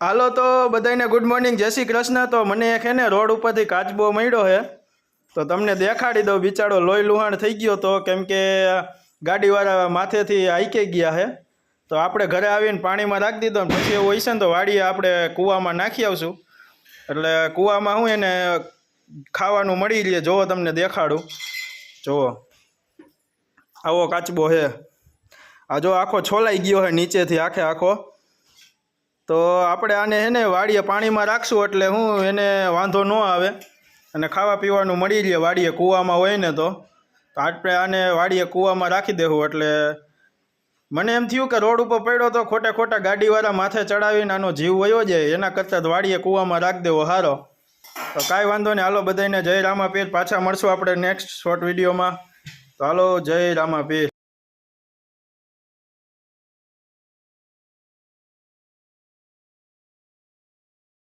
હાલો તો બધાને good morning, જય શ્રી કૃષ્ણ। તો મને એક હે ને રોડ ઉપરથી કાચબો મળ્યો છે, તો તમને દેખાડી દઉં। બિચારો લોહી લુહાણ થઈ ગયો તો, કેમ કે ગાડીવાળા માથેથી હાઈકે ગયા છે। તો આપણે ઘરે આવીને પાણીમાં રાખી દીધો, પછી એવું હશે ને તો વાડીએ આપણે કૂવામાં નાખી આવશું। એટલે કૂવામાં હું એને ખાવાનું મળી રહે। જુઓ તમને દેખાડું, જુઓ આવો કાચબો છે। આ જો આખો છોલાઈ ગયો છે નીચેથી આખો। તો આપણે આને હે ને વાડીએ પાણીમાં રાખશું એટલે હું એને વાંધો ન આવે અને ખાવા પીવાનું મળી રહે। વાડીએ કૂવામાં હોય ને તો આપણે આને વાડીએ કૂવામાં રાખી દેવું। એટલે મને એમ થયું કે રોડ ઉપર પડ્યો તો ખોટા ગાડીવાળા માથે ચડાવીને આનો જીવ વયો જાય, એના કરતાં વાડીએ કૂવામાં રાખી દેવો સારો। તો કાંઈ વાંધો નહીં, હાલો બધાને જય રામાપીર। પાછા મળશું આપણે નેક્સ્ટ શોર્ટ વિડીયોમાં। તો હાલો, જય રામાપીર।